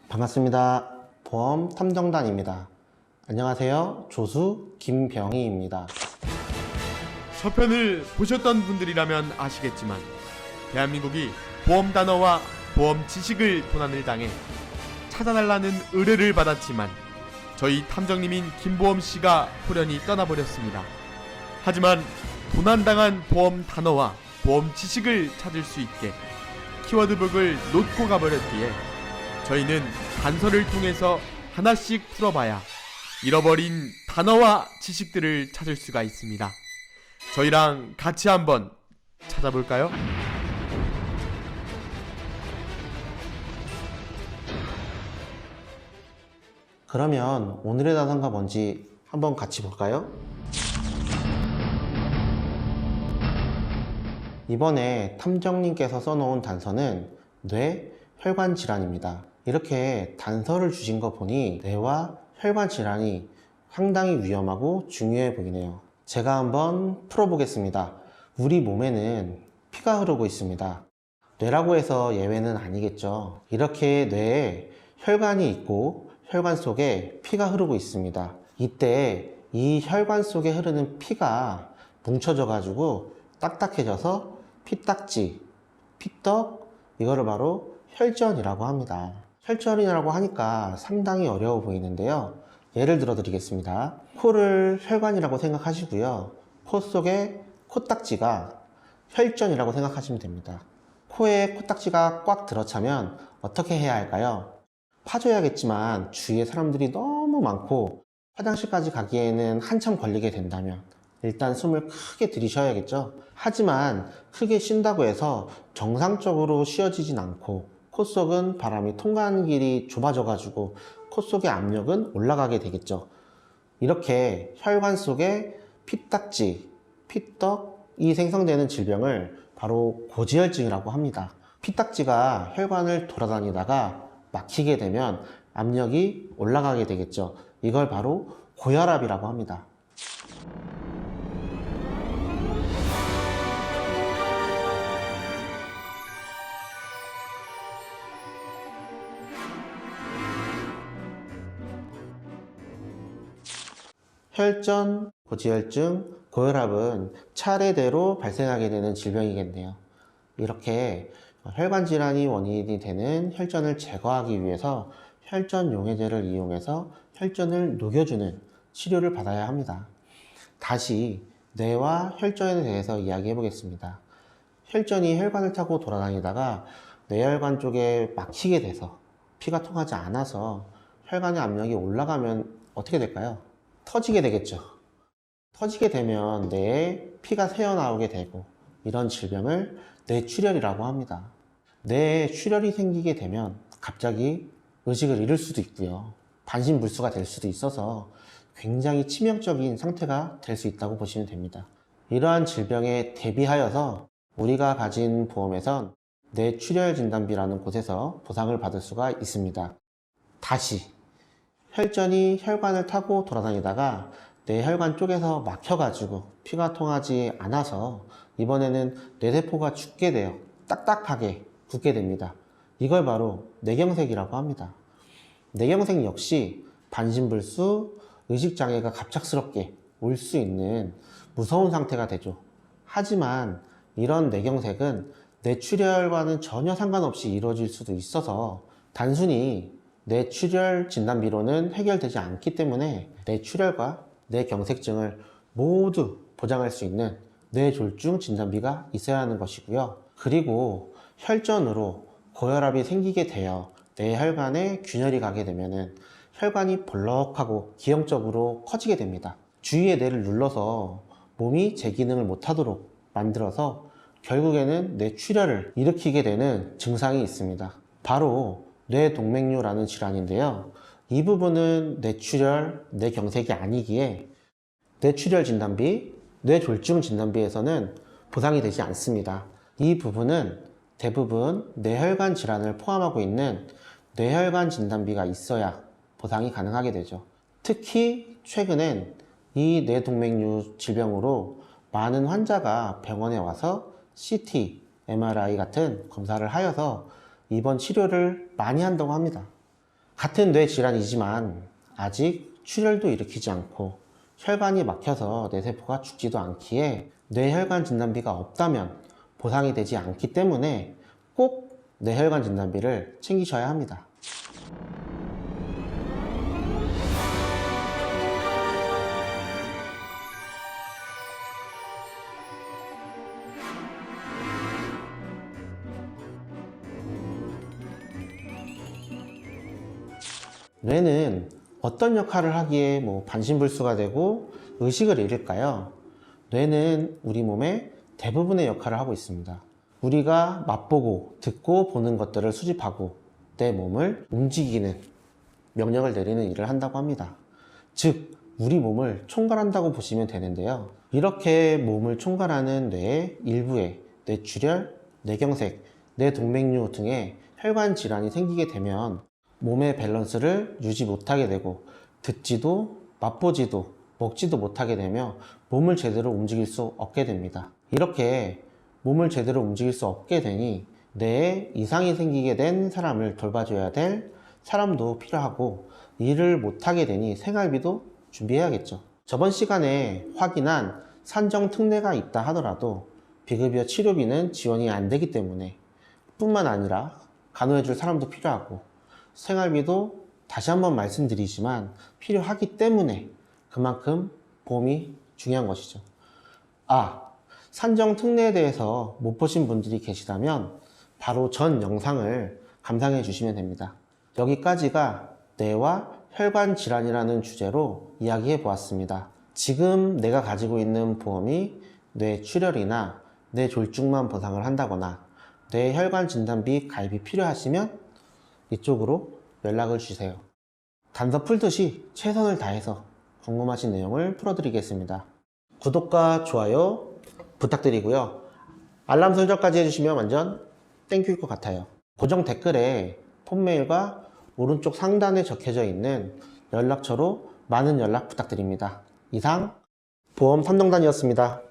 반갑습니다. 보험 탐정단입니다. 안녕하세요. 조수 김병희입니다. 서편을 보셨던 분들이라면 아시겠지만 대한민국이 보험 단어와 보험 지식을 도난을 당해 찾아달라는 의뢰를 받았지만 저희 탐정님인 김보험씨가 호련히 떠나버렸습니다. 하지만 도난당한 보험 단어와 보험 지식을 찾을 수 있게 키워드북을 놓고 가버렸기에 저희는 단서를 통해서 하나씩 풀어봐야 잃어버린 단어와 지식들을 찾을 수가 있습니다. 저희랑 같이 한번 찾아볼까요? 그러면 오늘의 단어가 뭔지 한번 같이 볼까요? 이번에 탐정님께서 써놓은 단서는 뇌 혈관 질환입니다. 이렇게 단서를 주신 거 보니 뇌와 혈관 질환이 상당히 위험하고 중요해 보이네요. 제가 한번 풀어보겠습니다. 우리 몸에는 피가 흐르고 있습니다. 뇌라고 해서 예외는 아니겠죠. 이렇게 뇌에 혈관이 있고 혈관 속에 피가 흐르고 있습니다. 이때 이 혈관 속에 흐르는 피가 뭉쳐져 가지고 딱딱해져서 피딱지, 피떡, 이거를 바로 혈전이라고 합니다. 혈전이라고 하니까 상당히 어려워 보이는데요. 예를 들어 드리겠습니다. 코를 혈관이라고 생각하시고요. 코 속에 코딱지가 혈전이라고 생각하시면 됩니다. 코에 코딱지가 꽉 들어차면 어떻게 해야 할까요? 파줘야겠지만 주위에 사람들이 너무 많고 화장실까지 가기에는 한참 걸리게 된다면 일단 숨을 크게 들이쉬어야겠죠. 하지만 크게 쉰다고 해서 정상적으로 쉬어지진 않고 코 속은 바람이 통과하는 길이 좁아져 가지고 코 속의 압력은 올라가게 되겠죠. 이렇게 혈관 속에 피딱지, 피떡이 생성되는 질병을 바로 고지혈증이라고 합니다. 피딱지가 혈관을 돌아다니다가 막히게 되면 압력이 올라가게 되겠죠. 이걸 바로 고혈압이라고 합니다. 혈전, 고지혈증, 고혈압은 차례대로 발생하게 되는 질병이겠네요. 이렇게 혈관 질환이 원인이 되는 혈전을 제거하기 위해서 혈전 용해제를 이용해서 혈전을 녹여주는 치료를 받아야 합니다. 다시 뇌와 혈전에 대해서 이야기해 보겠습니다. 혈전이 혈관을 타고 돌아다니다가 뇌혈관 쪽에 막히게 돼서 피가 통하지 않아서 혈관의 압력이 올라가면 어떻게 될까요? 터지게 되겠죠. 터지게 되면 뇌에 피가 새어나오게 되고 이런 질병을 뇌출혈이라고 합니다. 뇌에 출혈이 생기게 되면 갑자기 의식을 잃을 수도 있고요. 반신불수가 될 수도 있어서 굉장히 치명적인 상태가 될 수 있다고 보시면 됩니다. 이러한 질병에 대비하여서 우리가 가진 보험에선 뇌출혈 진단비라는 곳에서 보상을 받을 수가 있습니다. 다시 혈전이 혈관을 타고 돌아다니다가 뇌혈관 쪽에서 막혀가지고 피가 통하지 않아서 이번에는 뇌세포가 죽게 되어 딱딱하게 굳게 됩니다. 이걸 바로 뇌경색이라고 합니다. 뇌경색 역시 반신불수, 의식장애가 갑작스럽게 올 수 있는 무서운 상태가 되죠. 하지만 이런 뇌경색은 뇌출혈과는 전혀 상관없이 이루어질 수도 있어서 단순히 뇌출혈 진단비로는 해결되지 않기 때문에 뇌출혈과 뇌경색증을 모두 보장할 수 있는 뇌졸중 진단비가 있어야 하는 것이고요. 그리고 혈전으로 고혈압이 생기게 되어 뇌혈관에 균열이 가게 되면 혈관이 볼록하고 기형적으로 커지게 됩니다. 주위의 뇌를 눌러서 몸이 제 기능을 못하도록 만들어서 결국에는 뇌출혈을 일으키게 되는 증상이 있습니다. 바로 뇌동맥류라는 질환인데요. 이 부분은 뇌출혈, 뇌경색이 아니기에 뇌출혈 진단비, 뇌졸중 진단비에서는 보상이 되지 않습니다. 이 부분은 대부분 뇌혈관 질환을 포함하고 있는 뇌혈관 진단비가 있어야 보상이 가능하게 되죠. 특히 최근엔 이 뇌동맥류 질병으로 많은 환자가 병원에 와서 CT, MRI 같은 검사를 하여서 입원 치료를 많이 한다고 합니다. 같은 뇌 질환이지만 아직 출혈도 일으키지 않고 혈관이 막혀서 뇌세포가 죽지도 않기에 뇌혈관 진단비가 없다면 보상이 되지 않기 때문에 꼭 뇌혈관 진단비를 챙기셔야 합니다. 뇌는 어떤 역할을 하기에 반신불수가 되고 의식을 잃을까요? 뇌는 우리 몸의 대부분의 역할을 하고 있습니다. 우리가 맛보고 듣고 보는 것들을 수집하고 내 몸을 움직이는 명령을 내리는 일을 한다고 합니다. 즉, 우리 몸을 총괄한다고 보시면 되는데요. 이렇게 몸을 총괄하는 뇌의 일부에 뇌출혈, 뇌경색, 뇌동맥류 등의 혈관 질환이 생기게 되면 몸의 밸런스를 유지 못하게 되고 듣지도 맛보지도 먹지도 못하게 되며 몸을 제대로 움직일 수 없게 됩니다. 이렇게 몸을 제대로 움직일 수 없게 되니 뇌에 이상이 생기게 된 사람을 돌봐줘야 될 사람도 필요하고, 일을 못하게 되니 생활비도 준비해야겠죠. 저번 시간에 확인한 산정특례가 있다 하더라도 비급여 치료비는 지원이 안 되기 때문에 뿐만 아니라 간호해줄 사람도 필요하고 생활비도 다시 한번 말씀드리지만 필요하기 때문에 그만큼 보험이 중요한 것이죠. 산정 특례에 대해서 못 보신 분들이 계시다면 바로 전 영상을 감상해 주시면 됩니다. 여기까지가 뇌와 혈관 질환이라는 주제로 이야기해 보았습니다. 지금 내가 가지고 있는 보험이 뇌출혈이나 뇌졸중만 보상을 한다거나 뇌혈관 진단비 가입이 필요하시면 이쪽으로 연락을 주세요. 단서 풀듯이 최선을 다해서 궁금하신 내용을 풀어드리겠습니다. 구독과 좋아요 부탁드리고요. 알람 설정까지 해주시면 완전 땡큐일 것 같아요. 고정 댓글에 폰메일과 오른쪽 상단에 적혀져 있는 연락처로 많은 연락 부탁드립니다. 이상 보험 탐정단이었습니다.